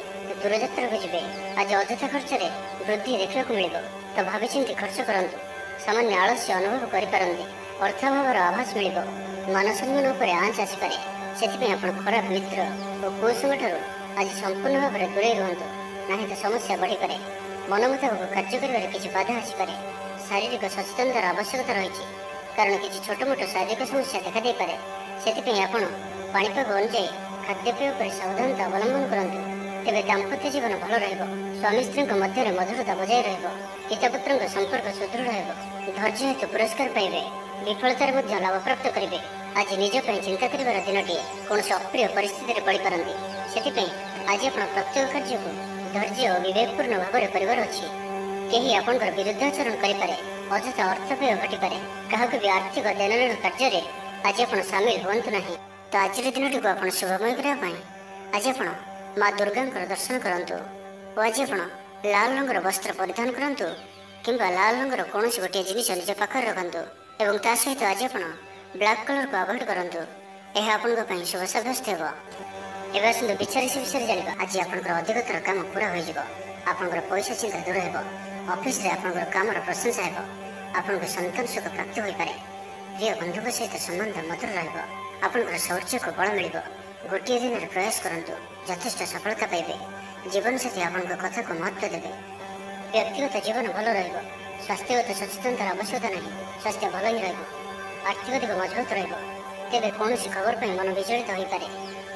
ଦୂରଯାତ୍ରାକୁ ଯିବେ। ଆଜି ଅଯଥା ଖର୍ଚ୍ଚରେ ବୃଦ୍ଧି ଦେଖିବାକୁ ମିଳିବ, ତ ଭାବିଚିନ୍ତି ଖର୍ଚ୍ଚ କରନ୍ତୁ। ସାମାନ୍ୟ ଆଳସ୍ୟ ଅନୁଭବ କରିପାରନ୍ତି। ଅର୍ଥାଭାବର ଆଭାସ ମିଳିବ। ମାନସମ୍ମାନ ଉପରେ ଆଞ୍ଚ ଆସିପାରେ। ସେଥିପାଇଁ ଆପଣ ଖରାପ ମିତ୍ର ଓ କୁସଙ୍ଗଠାରୁ ଆଜି ସମ୍ପୂର୍ଣ୍ଣ ଭାବରେ ଦୂରେଇ ରୁହନ୍ତୁ, ନାହିଁ ତ ସମସ୍ୟା ବଢ଼ିପାରେ। ମନ ମୁତାବକ କାର୍ଯ୍ୟ କରିବାରେ କିଛି ବାଧା ଆସିପାରେ। ଶାରୀରିକ ସଚେତନତାର ଆବଶ୍ୟକତା ରହିଛି, କାରଣ କିଛି ଛୋଟମୋଟ ଶାରୀରିକ ସମସ୍ୟା ଦେଖାଦେଇପାରେ। ସେଥିପାଇଁ ଆପଣ ପାଣିପାଗ ଅନୁଯାୟୀ ଖାଦ୍ୟପେୟ ଉପରେ ସାବଧାନତା ଅବଲମ୍ବନ କରନ୍ତୁ। ତେବେ ଦାମ୍ପତ୍ୟ ଜୀବନ ଭଲ ରହିବ। ସ୍ୱାମୀ ସ୍ତ୍ରୀଙ୍କ ମଧ୍ୟରେ ମଧୁରତା ବଜାୟ ରହିବ। ପିତାପୁତ୍ରଙ୍କ ସମ୍ପର୍କ ସୁଦୃଢ଼ ହେବ। ଧୈର୍ଯ୍ୟ ହେତୁ ପୁରସ୍କାର ପାଇବେ। ବିଫଳତାରେ ମଧ୍ୟ ଲାଭପ୍ରାପ୍ତ କରିବେ। ଆଜି ନିଜ ପାଇଁ ଚିନ୍ତା କରିବାର ଦିନଟିଏ। କୌଣସି ଅପ୍ରିୟ ପରିସ୍ଥିତିରେ ପଡ଼ିପାରନ୍ତି। ସେଥିପାଇଁ ଆଜି ଆପଣ ପ୍ରତ୍ୟେକ କାର୍ଯ୍ୟକୁ ଧୈର୍ଯ୍ୟ ଓ ବିବେକପୂର୍ଣ୍ଣ ଭାବରେ କରିବାର ଅଛି। କେହି ଆପଣଙ୍କର ବିରୁଦ୍ଧାଚରଣ କରିପାରେ। ଅଯଥା ଅର୍ଥ ବ୍ୟୟ ଘଟିପାରେ। କାହାକୁ ବି ଆର୍ଥିକ ଦେଣନେଣ କାର୍ଯ୍ୟରେ ଆଜି ଆପଣ ସାମିଲ ହୁଅନ୍ତୁ ନାହିଁ। ତ ଆଜିର ଦିନଟିକୁ ଆପଣ ଶୁଭମୟ କରିବା ପାଇଁ ଆଜି ଆପଣ ମା ଦୁର୍ଗାଙ୍କର ଦର୍ଶନ କରନ୍ତୁ ଓ ଆଜି ଆପଣ ଲାଲ ରଙ୍ଗର ବସ୍ତ୍ର ପରିଧାନ କରନ୍ତୁ କିମ୍ବା ଲାଲ ରଙ୍ଗର କୌଣସି ଗୋଟିଏ ଜିନିଷ ନିଜ ପାଖରେ ରଖନ୍ତୁ ଏବଂ ତା ସହିତ ଆଜି ଆପଣ ବ୍ଲାକ୍ କଲରକୁ ଆଭଏଡ୍ କରନ୍ତୁ। ଏହା ଆପଣଙ୍କ ପାଇଁ ଶୁଭ ସାବ୍ୟସ୍ତ ହେବ। ଏବେ ଆସନ୍ତୁ ବିଛା ରାଶି ବିଷୟରେ ଜାଣିବା। ଆଜି ଆପଣଙ୍କର ଅଧିକତର କାମ ପୁରା ହୋଇଯିବ। ଆପଣଙ୍କର ପଇସା ଚିନ୍ତା ଦୂର ହେବ। ଅଫିସରେ ଆପଣଙ୍କର କାମର ପ୍ରଶଂସା ହେବ। ଆପଣଙ୍କୁ ସନ୍ତାନ ସୁଖ ପ୍ରାପ୍ତ ହୋଇପାରେ। ପ୍ରିୟ ବନ୍ଧୁଙ୍କ ସହିତ ସମ୍ବନ୍ଧ ମଧୁର ରହିବ। ଆପଣଙ୍କର ଶୌର୍ଯ୍ୟକୁ ବଳ ମିଳିବ। ଗୋଟିଏ ଦିନରେ ପ୍ରୟାସ କରନ୍ତୁ, ଯଥେଷ୍ଟ ସଫଳତା ପାଇବେ। ଜୀବନସାଥୀ ଆପଣଙ୍କ କଥାକୁ ମହତ୍ତ୍ୱ ଦେବେ। ବ୍ୟକ୍ତିଗତ ଜୀବନ ଭଲ ରହିବ। ସ୍ୱାସ୍ଥ୍ୟଗତ ସଚେତନତାର ଆବଶ୍ୟକତା ନାହିଁ। ସ୍ୱାସ୍ଥ୍ୟ ଭଲ ହିଁ ରହିବ। ଆର୍ଥିକ ଦିଗ ମଜବୁତ ରହିବ। ତେବେ କୌଣସି ଖବର ପାଇଁ ମନ ବିଚଳିତ ହୋଇପାରେ।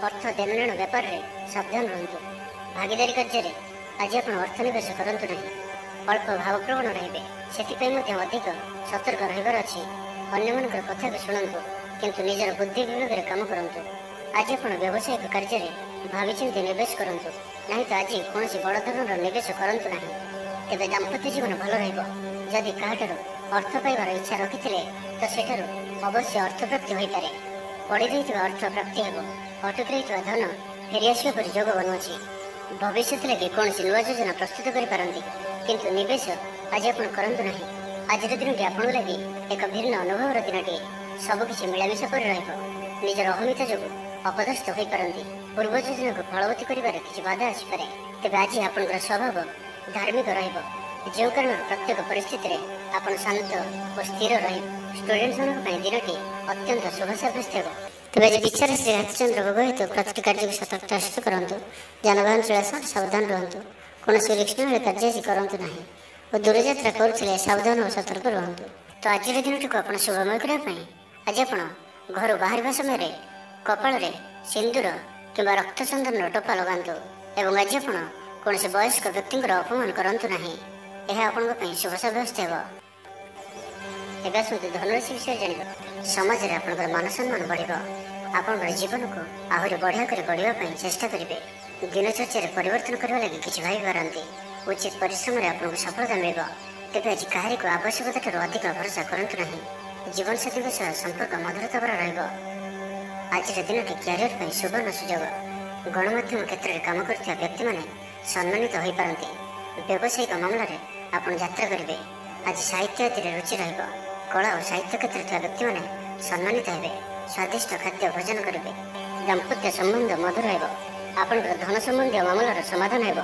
ଅର୍ଥ ଦେଣନେଣ ବ୍ୟାପାରରେ ସାବଧାନ ରୁହନ୍ତୁ। ଭାଗିଦାରୀ କାର୍ଯ୍ୟରେ ଆଜି ଆପଣ ଅର୍ଥ ନିବେଶ କରନ୍ତୁ ନାହିଁ। ଅଳ୍ପ ଭାବପ୍ରବଣ ରହିବେ। ସେଥିପାଇଁ ମଧ୍ୟ ଅଧିକ ସତର୍କ ରହିବାର ଅଛି। ଅନ୍ୟମାନଙ୍କର କଥାକୁ ଶୁଣନ୍ତୁ, କିନ୍ତୁ ନିଜର ବୁଦ୍ଧି ବିବେକରେ କାମ କରନ୍ତୁ। ଆଜି ଆପଣ ବ୍ୟବସାୟିକ କାର୍ଯ୍ୟରେ ଭାବିଚିନ୍ତି ନିବେଶ କରନ୍ତୁ, ନାହିଁ ତ ଆଜି କୌଣସି ବଡ଼ ଧରଣର ନିବେଶ କରନ୍ତୁ ନାହିଁ। ତେବେ ଦାମ୍ପତ୍ୟ ଜୀବନ ଭଲ ରହିବ। ଯଦି କାହାଠାରୁ ଅର୍ଥ ପାଇବାର ଇଚ୍ଛା ରଖିଥିଲେ ତ ସେଠାରୁ ଅବଶ୍ୟ ଅର୍ଥପ୍ରାପ୍ତି ହୋଇପାରେ। ପଡ଼ି ରହିଥିବା ଅର୍ଥ ପ୍ରାପ୍ତି ହେବ। ଅଟକି ରହିଥିବା ଧନ ଫେରିଆସିବା ପରି ଯୋଗ ବନୁଅଛି। ଭବିଷ୍ୟତ ଲାଗି କୌଣସି ନୂଆ ଯୋଜନା ପ୍ରସ୍ତୁତ କରିପାରନ୍ତି, କିନ୍ତୁ ନିବେଶ ଆଜି ଆପଣ କରନ୍ତୁ ନାହିଁ। ଆଜିର ଦିନଟି ଆପଣଙ୍କ ଲାଗି ଏକ ଭିନ୍ନ ଅନୁଭବର ଦିନଟିଏ। ସବୁକିଛି ମିଳାମିଶା କରି ରହିବ। ନିଜର ଅହମିକା ଯୋଗୁଁ ଅପଦସ୍ଥ ହୋଇପାରନ୍ତି। ପୂର୍ବ ଯୋଜନାକୁ ଫଳବତୀ କରିବାରେ କିଛି ବାଧା ଆସିପାରେ। ତେବେ ଆଜି ଆପଣଙ୍କର ସ୍ୱଭାବ ଧାର୍ମିକ ରହିବ, ଯେଉଁ କାରଣରୁ ପ୍ରତ୍ୟେକ ପରିସ୍ଥିତିରେ ଆପଣ ଶାନ୍ତ ଓ ସ୍ଥିର ରହିବେ। ଷ୍ଟୁଡେଣ୍ଟମାନଙ୍କ ପାଇଁ ଦିନଟି ଅତ୍ୟନ୍ତ ଶୁଭ ସାବ୍ୟସ୍ତ ହେବ। ତେବେ ଆଜି ବିଚାର ଶ୍ରୀ ରାମଚନ୍ଦ୍ର ଭୋଗ ହେତୁ ପ୍ରତିଟି କାର୍ଯ୍ୟକୁ ସତର୍କତା ସହିତ କରନ୍ତୁ। ଯାନବାହନ ଚଳାଇବା ସମୟରେ ସାବଧାନ ରୁହନ୍ତୁ। କୌଣସି ଉଲ୍ଲେଖନୀୟ କାର୍ଯ୍ୟ ଆଜି କରନ୍ତୁ ନାହିଁ ଓ ଦୂରଯାତ୍ରା କରୁଥିଲେ ସାବଧାନ ଓ ସତର୍କ ରୁହନ୍ତୁ। ତ ଆଜିର ଦିନଟିକୁ ଆପଣ ଶୁଭମୟ କରିବା ପାଇଁ ଆଜି ଆପଣ ଘରୁ ବାହାରିବା ସମୟରେ କପାଳରେ ସିନ୍ଦୁର କିମ୍ବା ରକ୍ତ ଚନ୍ଦନର ଟୋପା ଲଗାନ୍ତୁ ଏବଂ ଆଜି ଆପଣ କୌଣସି ବୟସ୍କ ବ୍ୟକ୍ତିଙ୍କର ଅପମାନ କରନ୍ତୁ ନାହିଁ। ଏହା ଆପଣଙ୍କ ପାଇଁ ଶୁଭ ସାବ୍ୟସ୍ତ ହେବ। ଏବେ ଆସନ୍ତୁ ଧନୁରାଶି ବିଷୟରେ ଜାଣିବା। ସମାଜରେ ଆପଣଙ୍କର ମାନ ସମ୍ମାନ ବଢ଼ିବ। ଆପଣଙ୍କର ଜୀବନକୁ ଆହୁରି ବଢ଼ିଆ କରି ଗଢ଼ିବା ପାଇଁ ଚେଷ୍ଟା କରିବେ। ଦିନଚର୍ଯ୍ୟାରେ ପରିବର୍ତ୍ତନ କରିବା ଲାଗି କିଛି ଭାବିପାରନ୍ତି। ଉଚିତ ପରିଶ୍ରମରେ ଆପଣଙ୍କୁ ସଫଳତା ମିଳିବ। ତେବେ ଆଜି କାହାରିକୁ ଆବଶ୍ୟକତାଠାରୁ ଅଧିକ ଭରସା କରନ୍ତୁ ନାହିଁ। ଜୀବନସାଥୀଙ୍କ ସହ ସମ୍ପର୍କ ମଧୁରତାଭରା ରହିବ। ଆଜିର ଦିନଟି କ୍ୟାରିୟର ପାଇଁ ସୁବର୍ଣ୍ଣ ସୁଯୋଗ। ଗଣମାଧ୍ୟମ କ୍ଷେତ୍ରରେ କାମ କରୁଥିବା ବ୍ୟକ୍ତିମାନେ ସମ୍ମାନିତ ହୋଇପାରନ୍ତି। ବ୍ୟବସାୟିକ ମାମଲାରେ ଆପଣ ଯାତ୍ରା କରିବେ। ଆଜି ସାହିତ୍ୟ ଆଦିରେ ରୁଚି ରହିବ। କଳା ଓ ସାହିତ୍ୟ କ୍ଷେତ୍ରରେ ଥିବା ବ୍ୟକ୍ତିମାନେ ସମ୍ମାନିତ ହେବେ। ସ୍ୱାଦିଷ୍ଟ ଖାଦ୍ୟ ଭୋଜନ କରିବେ। ଦାମ୍ପତ୍ୟ ସମ୍ବନ୍ଧ ମଧୁର ହେବ। ଆପଣଙ୍କର ଧନ ସମ୍ବନ୍ଧୀୟ ମାମଲାର ସମାଧାନ ହେବ।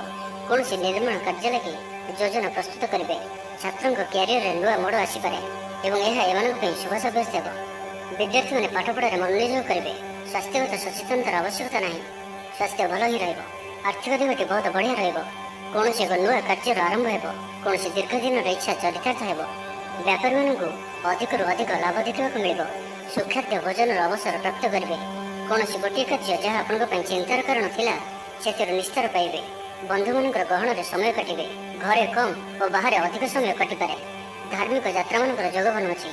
କୌଣସି ନିର୍ମାଣ କାର୍ଯ୍ୟ ଲାଗି ଯୋଜନା ପ୍ରସ୍ତୁତ କରିବେ। ଛାତ୍ରଙ୍କ କ୍ୟାରିୟରରେ ନୂଆ ମୋଡ଼ ଆସିପାରେ ଏବଂ ଏହା ଏମାନଙ୍କ ପାଇଁ ଶୁଭ ସାବ୍ୟସ୍ତ ହେବ। ବିଦ୍ୟାର୍ଥୀମାନେ ପାଠପଢ଼ାରେ ମନୋନିଯୋଗ କରିବେ। ସ୍ୱାସ୍ଥ୍ୟଗତ ସଚେତନତାର ଆବଶ୍ୟକତା ନାହିଁ। ସ୍ୱାସ୍ଥ୍ୟ ଭଲ ହିଁ ରହିବ। ଆର୍ଥିକ ଦିଗଟି ବହୁତ ବଢ଼ିଆ ରହିବ। କୌଣସି ଏକ ନୂଆ କାର୍ଯ୍ୟର ଆରମ୍ଭ ହେବ। କୌଣସି ଦୀର୍ଘ ଦିନର ଇଚ୍ଛା ଚରିତାର୍ଥ ହେବ। ବ୍ୟାପାରୀମାନଙ୍କୁ ଅଧିକରୁ ଅଧିକ ଲାଭ ଦେଖିବାକୁ ମିଳିବ। ସୁଖାଦ୍ୟ ଭୋଜନର ଅବସର ପ୍ରାପ୍ତ କରିବେ। କୌଣସି ଗୋଟିଏ କାର୍ଯ୍ୟ ଯାହା ଆପଣଙ୍କ ପାଇଁ ଚିନ୍ତାର କାରଣ ଥିଲା ସେଥିରୁ ନିସ୍ତାର ପାଇବେ। ବନ୍ଧୁମାନଙ୍କର ଗହଣରେ ସମୟ କାଟିବେ। ଘରେ କମ୍ ଓ ବାହାରେ ଅଧିକ ସମୟ କଟିପାରେ। ଧାର୍ମିକ ଯାତ୍ରାମାନଙ୍କର ଯୋଗ ବନୁଅଛି।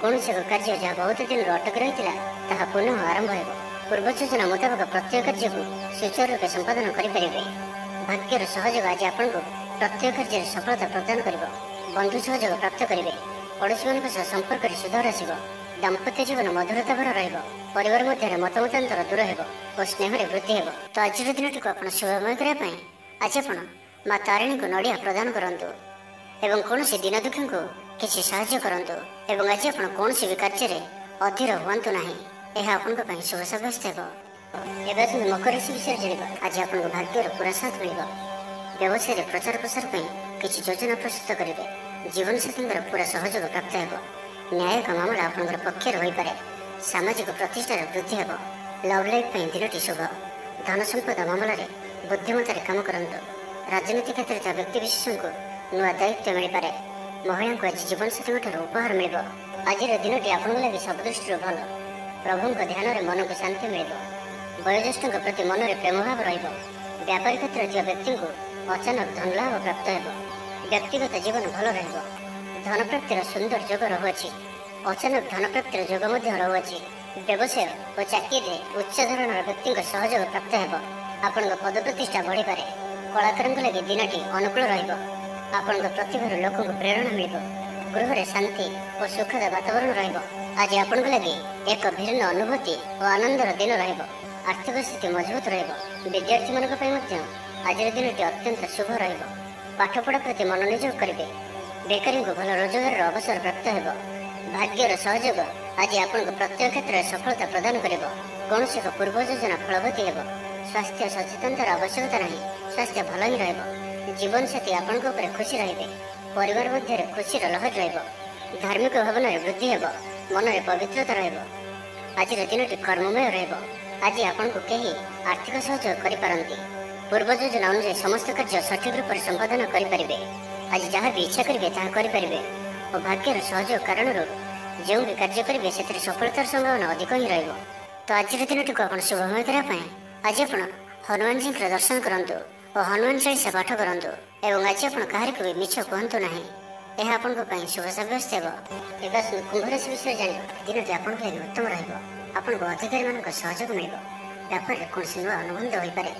କୌଣସି ଏକ କାର୍ଯ୍ୟ ଯାହା ବହୁତ ଦିନରୁ ଅଟକି ରହିଥିଲା ତାହା ପୁନଃ ଆରମ୍ଭ ହେବ। ପୂର୍ବ ଯୋଜନା ମୁତାବକ ପ୍ରତ୍ୟେକ କାର୍ଯ୍ୟକୁ ସୁଚାରୁ ରୂପେ ସମ୍ପାଦନ କରିପାରିବେ। ଭାଗ୍ୟର ସହଯୋଗ ଆଜି ଆପଣଙ୍କୁ ପ୍ରତ୍ୟେକ କାର୍ଯ୍ୟରେ ସଫଳତା ପ୍ରଦାନ କରିବ। ବନ୍ଧୁ ସହଯୋଗ ପ୍ରାପ୍ତ କରିବେ। ପଡ଼ୋଶୀମାନଙ୍କ ସହ ସମ୍ପର୍କରେ ସୁଧାର ଆସିବ। ଦାମ୍ପତ୍ୟ ଜୀବନ ମଧୁରତାଭରା ରହିବ। ପରିବାର ମଧ୍ୟରେ ମତମତାନ୍ତର ଦୂର ହେବ ଓ ସ୍ନେହରେ ବୃଦ୍ଧି ହେବ। ତ ଆଜିର ଦିନଟିକୁ ଆପଣ ଶୁଭମୟ କରିବା ପାଇଁ ଆଜି ଆପଣ ମା ତାରିଣୀଙ୍କୁ ନଡ଼ିଆ ପ୍ରଦାନ କରନ୍ତୁ ଏବଂ କୌଣସି ଦିନ ଦୁଃଖୀଙ୍କୁ କିଛି ସାହାଯ୍ୟ କରନ୍ତୁ ଏବଂ ଆଜି ଆପଣ କୌଣସି ବି କାର୍ଯ୍ୟରେ ଅଧୀର ହୁଅନ୍ତୁ ନାହିଁ। ଏହା ଆପଣଙ୍କ ପାଇଁ ଶୁଭ ସାବ୍ୟସ୍ତ ହେବ। ଏବେ ଆସନ୍ତୁ ମକର ରାଶି ବିଷୟରେ ଜାଣିବା। ଆଜି ଆପଣଙ୍କୁ ଭାଗ୍ୟର ପୁରା ସାଥ ମିଳିବ। ବ୍ୟବସାୟରେ ପ୍ରଚାର ପ୍ରସାର ପାଇଁ କିଛି ଯୋଜନା ପ୍ରସ୍ତୁତ କରିବେ। ଜୀବନସାଥୀଙ୍କର ପୁରା ସହଯୋଗ ପ୍ରାପ୍ତ ହେବ। ନ୍ୟାୟିକ ମାମଲା ଆପଣଙ୍କର ପକ୍ଷରେ ହୋଇପାରେ। ସାମାଜିକ ପ୍ରତିଷ୍ଠାର ବୃଦ୍ଧି ହେବ। ଲଭ୍ ଲାଇଫ୍ ପାଇଁ ଦିନଟି ଶୁଭ। ଧନ ସମ୍ପଦ ମାମଲାରେ ବୁଦ୍ଧିମତ୍ତାରେ କାମ କରନ୍ତୁ। ରାଜନୀତି କ୍ଷେତ୍ରରେ ଥିବା ବ୍ୟକ୍ତିବିଶେଷଙ୍କୁ ନୂଆ ଦାୟିତ୍ୱ ମିଳିପାରେ। ମହିଳାଙ୍କୁ ଆଜି ଜୀବନସାଥୀଙ୍କଠାରୁ ଉପହାର ମିଳିବ। ଆଜିର ଦିନଟି ଆପଣଙ୍କ ଲାଗି ସବୁ ଦୃଷ୍ଟିରୁ ଭଲ। ପ୍ରଭୁଙ୍କ ଧ୍ୟାନରେ ମନକୁ ଶାନ୍ତି ମିଳିବ। ବୟୋଜ୍ୟେଷ୍ଠଙ୍କ ପ୍ରତି ମନରେ ପ୍ରେମଭାବ ରହିବ। ବ୍ୟାପାରୀ କ୍ଷେତ୍ରରେ ଥିବା ବ୍ୟକ୍ତିଙ୍କୁ ଅଚାନକ ଧନଲାଭ ପ୍ରାପ୍ତ ହେବ। ବ୍ୟକ୍ତିଗତ ଜୀବନ ଭଲ ରହିବ। ଧନପ୍ରାପ୍ତିର ସୁନ୍ଦର ଯୋଗ ରହୁଅଛି। ଅଚାନକ ଧନପ୍ରାପ୍ତିର ଯୋଗ ମଧ୍ୟ ରହୁଅଛି। ବ୍ୟବସାୟ ଓ ଚାକିରିରେ ଉଚ୍ଚ ଧରଣର ବ୍ୟକ୍ତିଙ୍କ ସହଯୋଗ ପ୍ରାପ୍ତ ହେବ। ଆପଣଙ୍କ ପଦ ପ୍ରତିଷ୍ଠା ବଢ଼ିପାରେ। କଳାକାରଙ୍କ ଲାଗି ଦିନଟି ଅନୁକୂଳ ରହିବ। ଆପଣଙ୍କ ପ୍ରତିଭାରୁ ଲୋକଙ୍କୁ ପ୍ରେରଣା ମିଳିବ। ଗୃହରେ ଶାନ୍ତି ଓ ସୁଖଦ ବାତାବରଣ ରହିବ। ଆଜି ଆପଣଙ୍କ ଲାଗି ଏକ ଭିନ୍ନ ଅନୁଭୂତି ଓ ଆନନ୍ଦର ଦିନ ରହିବ। ଆର୍ଥିକ ସ୍ଥିତି ମଜବୁତ ରହିବ। ବିଦ୍ୟାର୍ଥୀମାନଙ୍କ ପାଇଁ ମଧ୍ୟ ଆଜିର ଦିନଟି ଅତ୍ୟନ୍ତ ଶୁଭ ରହିବ। ପାଠପଢ଼ା ପ୍ରତି ମନୋନିଯୋଗ କରିବେ। ବେକାରୀଙ୍କୁ ଭଲ ରୋଜଗାରର ଅବସର ପ୍ରାପ୍ତ ହେବ। ଭାଗ୍ୟର ସହଯୋଗ ଆଜି ଆପଣଙ୍କୁ ପ୍ରତ୍ୟେକ କ୍ଷେତ୍ରରେ ସଫଳତା ପ୍ରଦାନ କରିବ। କୌଣସି ଏକ ପୂର୍ବ ଯୋଜନା ଫଳବତୀ ହେବ। ସ୍ୱାସ୍ଥ୍ୟ ସଚେତନତାର ଆବଶ୍ୟକତା ନାହିଁ। ସ୍ୱାସ୍ଥ୍ୟ ଭଲ ହିଁ ରହିବ। ଜୀବନସାଥୀ ଆପଣଙ୍କ ଉପରେ ଖୁସି ରହିବେ। ପରିବାର ମଧ୍ୟରେ ଖୁସିର ଲହର ରହିବ। ଧାର୍ମିକ ଭାବନାରେ ବୃଦ୍ଧି ହେବ। ମନରେ ପବିତ୍ରତା ରହିବ। ଆଜିର ଦିନଟି କର୍ମମୟ ରହିବ। ଆଜି ଆପଣଙ୍କୁ କେହି ଆର୍ଥିକ ସହଯୋଗ କରିପାରନ୍ତି। ପୂର୍ବ ଯୋଜନା ଅନୁଯାୟୀ ସମସ୍ତ କାର୍ଯ୍ୟ ସଠିକ ରୂପରେ ସମ୍ପାଦନ କରିପାରିବେ। ଆଜି ଯାହା ବି ଇଚ୍ଛା କରିବେ ତାହା କରିପାରିବେ ଓ ଭାଗ୍ୟର ସହଯୋଗ କାରଣରୁ ଯେଉଁ ବି କାର୍ଯ୍ୟ କରିବେ ସେଥିରେ ସଫଳତାର ସମ୍ଭାବନା ଅଧିକ ହିଁ ରହିବ। ତ ଆଜିର ଦିନଟିକୁ ଆପଣ ଶୁଭମୟ କରିବା ପାଇଁ ଆଜି ଆପଣ ହନୁମାନଜୀଙ୍କର ଦର୍ଶନ କରନ୍ତୁ ଓ ହନୁମାନ ଚାଳିଶା ପାଠ କରନ୍ତୁ ଏବଂ ଆଜି ଆପଣ କାହାରିକୁ ବି ମିଛ କୁହନ୍ତୁ ନାହିଁ। ଏହା ଆପଣଙ୍କ ପାଇଁ ଶୁଭ ସାବ୍ୟସ୍ତ ହେବ। ଏବେ ଆସନ୍ତୁ କୁମ୍ଭ ରାଶି ବିଷୟରେ ଜାଣିବା। ଦିନଟି ଆପଣଙ୍କ ଲାଗି ଉତ୍ତମ ରହିବ। ଆପଣଙ୍କୁ ଅଧିକାରୀମାନଙ୍କ ସହଯୋଗ ମିଳିବ। ବ୍ୟାପାରରେ କୌଣସି ନୂଆ ଅନୁବନ୍ଧ ହୋଇପାରେ।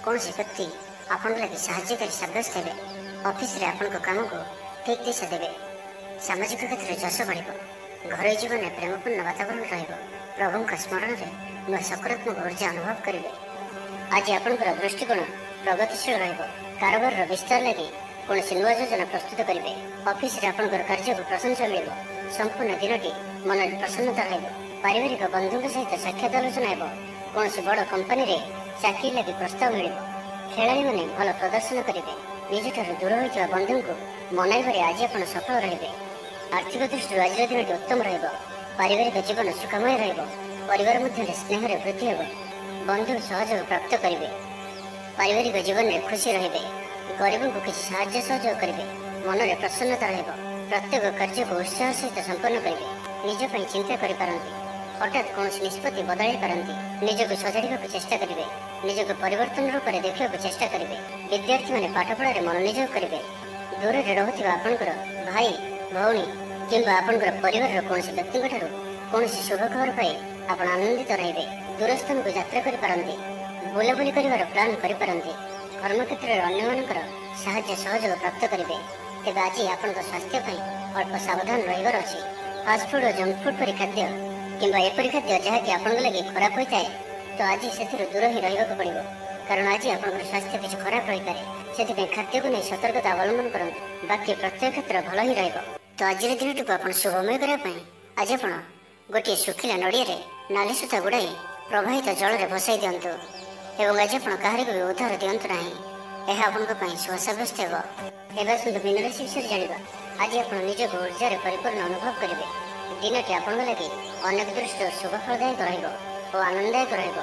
କୌଣସି ବ୍ୟକ୍ତି ଆପଣଙ୍କ ଲାଗି ସାହାଯ୍ୟକାରୀ ସାବ୍ୟସ୍ତ ହେବେ। ଅଫିସରେ ଆପଣଙ୍କ କାମକୁ ଠିକ୍ ଦିଶା ଦେବେ। ସାମାଜିକ କ୍ଷେତ୍ରରେ ଯଶ ବଢ଼ିବ। ଘରୋଇ ଜୀବନରେ ପ୍ରେମପୂର୍ଣ୍ଣ ବାତାବରଣ ରହିବ। ପ୍ରଭୁଙ୍କ ସ୍ମରଣରେ ନୂଆ ସକାରାତ୍ମକ ଉର୍ଜା ଅନୁଭବ କରିବେ। ଆଜି ଆପଣଙ୍କର ଦୃଷ୍ଟିକୋଣ ପ୍ରଗତିଶୀଳ ରହିବ। କାରବାରର ବିସ୍ତାର ଲାଗି କୌଣସି ନୂଆ ଯୋଜନା ପ୍ରସ୍ତୁତ କରିବେ। ଅଫିସରେ ଆପଣଙ୍କର କାର୍ଯ୍ୟକୁ ପ୍ରଶଂସା ମିଳିବ। ସମ୍ପୂର୍ଣ୍ଣ ଦିନଟି ମନରେ ପ୍ରସନ୍ନତା ରହିବ। ପାରିବାରିକ ବନ୍ଧୁଙ୍କ ସହିତ ସାକ୍ଷାତ ଆଲୋଚନା ହେବ। କୌଣସି ବଡ଼ କମ୍ପାନୀରେ ଚାକିରି ଲାଗି ପ୍ରସ୍ତାବ ମିଳିବ। ଖେଳାଳିମାନେ ଭଲ ପ୍ରଦର୍ଶନ କରିବେ। ନିଜଠାରୁ ଦୂର ହୋଇଥିବା ବନ୍ଧୁଙ୍କୁ ମନାଇବାରେ ଆଜି ଆପଣ ସଫଳ ରହିବେ। ଆର୍ଥିକ ଦୃଷ୍ଟିରୁ ଆଜିର ଦିନଟି ଉତ୍ତମ ରହିବ। ପାରିବାରିକ ଜୀବନ ସୁଖମୟ ରହିବ। ପରିବାର ମଧ୍ୟରେ ସ୍ନେହରେ ବୃଦ୍ଧି ହେବ। ବନ୍ଧୁ ସହଯୋଗ ପ୍ରାପ୍ତ କରିବେ। ପାରିବାରିକ ଜୀବନରେ ଖୁସି ରହିବେ। ଗରିବଙ୍କୁ କିଛି ସାହାଯ୍ୟ ସହଯୋଗ କରିବେ। ମନରେ ପ୍ରସନ୍ନତା ରହିବ। ପ୍ରତ୍ୟେକ କାର୍ଯ୍ୟକୁ ଉତ୍ସାହ ସହିତ ସମ୍ପନ୍ନ କରିବେ। ନିଜ ପାଇଁ ଚିନ୍ତା କରିପାରନ୍ତି। ହଠାତ୍ କୌଣସି ନିଷ୍ପତ୍ତି ବଦଳାଇ ପାରନ୍ତି। ନିଜକୁ ସଜାଡ଼ିବାକୁ ଚେଷ୍ଟା କରିବେ। ନିଜକୁ ପରିବର୍ତ୍ତନ ରୂପରେ ଦେଖିବାକୁ ଚେଷ୍ଟା କରିବେ। ବିଦ୍ୟାର୍ଥୀମାନେ ପାଠପଢ଼ାରେ ମନୋନିଯୋଗ କରିବେ। ଦୂରରେ ରହୁଥିବା ଆପଣଙ୍କର ଭାଇ ଭଉଣୀ କିମ୍ବା ଆପଣଙ୍କର ପରିବାରର କୌଣସି ବ୍ୟକ୍ତିଙ୍କଠାରୁ କୌଣସି ଶୁଭ ଖବର ପାଇ ଆପଣ ଆନନ୍ଦିତ ରହିବେ। ଦୂର ସ୍ଥାନକୁ ଯାତ୍ରା କରିପାରନ୍ତି। ବୁଲାବୁଲି କରିବାର ପ୍ଲାନ୍ କରିପାରନ୍ତି। କର୍ମକ୍ଷେତ୍ରରେ ଅନ୍ୟମାନଙ୍କର ସାହାଯ୍ୟ ସହଯୋଗ ପ୍ରାପ୍ତ କରିବେ। ତେବେ ଆଜି ଆପଣଙ୍କ ସ୍ୱାସ୍ଥ୍ୟ ପାଇଁ ଅଳ୍ପ ସାବଧାନ ରହିବାର ଅଛି। ଫାଷ୍ଟଫୁଡ୍ ଓ ଜଙ୍କ ଫୁଡ୍ ପରି ଖାଦ୍ୟ କିମ୍ବା ଏପରି ଖାଦ୍ୟ ଯାହାକି ଆପଣଙ୍କ ଲାଗି ଖରାପ ହୋଇଥାଏ, ତ ଆଜି ସେଥିରୁ ଦୂର ହିଁ ରହିବାକୁ ପଡ଼ିବ। କାରଣ ଆଜି ଆପଣଙ୍କର ସ୍ୱାସ୍ଥ୍ୟ କିଛି ଖରାପ ରହିପାରେ। ସେଥିପାଇଁ ଖାଦ୍ୟକୁ ନେଇ ସତର୍କତା ଅବଲମ୍ବନ କରନ୍ତୁ। ବାକି ପ୍ରତ୍ୟେକ କ୍ଷେତ୍ର ଭଲ ହିଁ ରହିବ। ତ ଆଜିର ଦିନଟିକୁ ଆପଣ ଶୁଭମୟ କରିବା ପାଇଁ ଆଜି ଆପଣ ଗୋଟିଏ ଶୁଖିଲା ନଡ଼ିଆରେ ନାଲି ସୂତା ଗୁଡ଼ାଇ ପ୍ରବାହିତ ଜଳରେ ଭସାଇ ଦିଅନ୍ତୁ। ଏବଂ ଆଜି ଆପଣ କାହାରିକୁ ବି ଉଦ୍ଧାର ଦିଅନ୍ତୁ ନାହିଁ। ଏହା ଆପଣଙ୍କ ପାଇଁ ଶୁଭ ସାବ୍ୟସ୍ତ ହେବ। ଏବେ ଆସନ୍ତୁ ମୀନ ରାଶି ବିଷୟରେ ଜାଣିବା। ଆଜି ଆପଣ ନିଜକୁ ଉର୍ଜାରେ ପରିପୂର୍ଣ୍ଣ ଅନୁଭବ କରିବେ। ଦିନଟି ଆପଣଙ୍କ ଲାଗି ଅନେକ ଦୃଷ୍ଟିରୁ ଶୁଭଫଳଦାୟକ ରହିବ ଓ ଆନନ୍ଦଦାୟକ ରହିବ।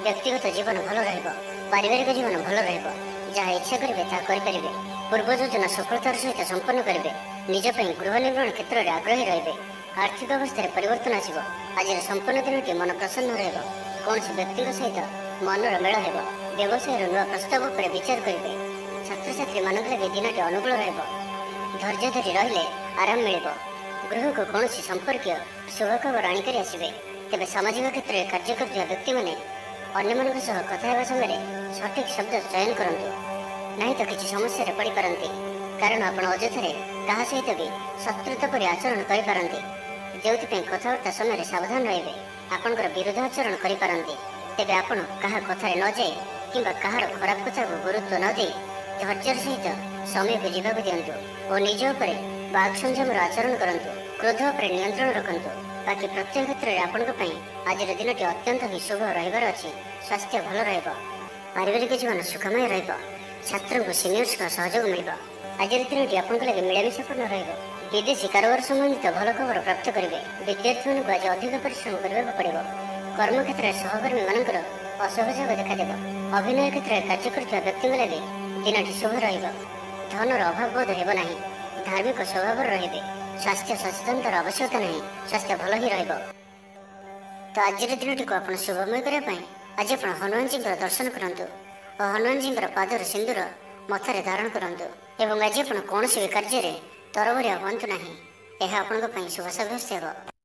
ବ୍ୟକ୍ତିଗତ ଜୀବନ ଭଲ ରହିବ। ପାରିବାରିକ ଜୀବନ ଭଲ ରହିବ। ଯାହା ଇଚ୍ଛା କରିବେ ତାହା କରିପାରିବେ। ପୂର୍ବ ଯୋଜନା ସଫଳତାର ସହିତ ସମ୍ପନ୍ନ କରିବେ। ନିଜ ପାଇଁ ଗୃହ ନିର୍ମାଣ କ୍ଷେତ୍ରରେ ଆଗ୍ରହୀ ରହିବେ। ଆର୍ଥିକ ଅବସ୍ଥାରେ ପରିବର୍ତ୍ତନ ଆସିବ। ଆଜିର ସମ୍ପୂର୍ଣ୍ଣ ଦିନଟି ମନ ପ୍ରସନ୍ନ ରହିବ। କୌଣସି ବ୍ୟକ୍ତିଙ୍କ ସହିତ ମନର ମେଳ ହେବ। ବ୍ୟବସାୟର ନୂଆ ପ୍ରସ୍ତାବ ଉପରେ ବିଚାର କରିବେ। ଛାତ୍ରଛାତ୍ରୀମାନଙ୍କ ଲାଗି ଦିନଟି ଅନୁକୂଳ ରହିବ। ଧୈର୍ଯ୍ୟ ଧରି ରହିଲେ ଆରାମ ମିଳିବ। ଗୃହକୁ କୌଣସି ସମ୍ପର୍କୀୟ ଶୁଭ ଖବର ଆଣିକରି ଆସିବେ। ତେବେ ସାମାଜିକ କ୍ଷେତ୍ରରେ କାର୍ଯ୍ୟ କରୁଥିବା ବ୍ୟକ୍ତିମାନେ ଅନ୍ୟମାନଙ୍କ ସହ କଥା ହେବା ସମୟରେ ସଠିକ୍ ଶବ୍ଦ ଚୟନ କରନ୍ତୁ। ନାହିଁ ତ କିଛି ସମସ୍ୟାରେ ପଡ଼ିପାରନ୍ତି। କାରଣ ଆପଣ ଅଯଥାରେ କାହା ସହିତ ବି ଶତ୍ରୁତା ପରି ଆଚରଣ କରିପାରନ୍ତି। ଯେଉଁଥିପାଇଁ କଥାବାର୍ତ୍ତା ସମୟରେ ସାବଧାନ ରହିବେ। ଆପଣଙ୍କର ବିରୋଧ ଆଚରଣ କରିପାରନ୍ତି। ତେବେ ଆପଣ କାହା କଥାରେ ନ ଯାଇ କିମ୍ବା କାହାର ଖରାପ କଥାକୁ ଗୁରୁତ୍ୱ ନ ଦେଇ ଧୈର୍ଯ୍ୟର ସହିତ ସମୟକୁ ଯିବାକୁ ଦିଅନ୍ତୁ ଓ ନିଜ ଉପରେ ବାକ୍ ସଂଯମର ଆଚରଣ କରନ୍ତୁ। କ୍ରୋଧ ଉପରେ ନିୟନ୍ତ୍ରଣ ରଖନ୍ତୁ। ବାକି ପ୍ରତ୍ୟେକ କ୍ଷେତ୍ରରେ ଆପଣଙ୍କ ପାଇଁ ଆଜିର ଦିନଟି ଅତ୍ୟନ୍ତ ହିଁ ଶୁଭ ରହିବାର ଅଛି। ସ୍ୱାସ୍ଥ୍ୟ ଭଲ ରହିବ। ପାରିବାରିକ ଜୀବନ ସୁଖମୟ ରହିବ। ଛାତ୍ରଙ୍କୁ ସିନିୟର୍ସଙ୍କ ସହଯୋଗ ମିଳିବ। ଆଜିର ଦିନଟି ଆପଣଙ୍କ ଲାଗି ମିଳାମିଶାପୂର୍ଣ୍ଣ ରହିବ। ବିଦେଶୀ କାରବାର ସମ୍ବନ୍ଧିତ ଭଲ ଖବର ପ୍ରାପ୍ତ କରିବେ। ବିଦ୍ୟାର୍ଥୀମାନଙ୍କୁ ଆଜି ଅଧିକ ପରିଶ୍ରମ କରିବାକୁ ପଡ଼ିବ। କର୍ମକ୍ଷେତ୍ରରେ ସହକର୍ମୀମାନଙ୍କର ଅସହଯୋଗ ଦେଖାଦେବ। ଅଭିନୟ କ୍ଷେତ୍ରରେ କାର୍ଯ୍ୟ କରୁଥିବା ବ୍ୟକ୍ତିଙ୍କ ଲାଗି ଦିନଟି ଶୁଭ ରହିବ। ଧନର ଅଭାବ ବୋଧ ହେବ ନାହିଁ। ଧାର୍ମିକ ସ୍ୱଭାବର ରହିବେ। ସ୍ୱାସ୍ଥ୍ୟ ସଚେତନତାର ଆବଶ୍ୟକତା ନାହିଁ। ସ୍ୱାସ୍ଥ୍ୟ ଭଲ ହିଁ ରହିବ। ତ ଆଜିର ଦିନଟିକୁ ଆପଣ ଶୁଭମୟ କରିବା ପାଇଁ ଆଜି ଆପଣ ହନୁମାନଜୀଙ୍କର ଦର୍ଶନ କରନ୍ତୁ ଓ ହନୁମାନଜୀଙ୍କର ପାଦର ସିନ୍ଦୁର ମଥାରେ ଧାରଣ କରନ୍ତୁ। ଏବଂ ଆଜି ଆପଣ କୌଣସି ବି କାର୍ଯ୍ୟରେ ତରବରିଆ ହୁଅନ୍ତୁ ନାହିଁ। ଏହା ଆପଣଙ୍କ ପାଇଁ ଶୁଭ ସାବ୍ୟସ୍ତ ହେବ।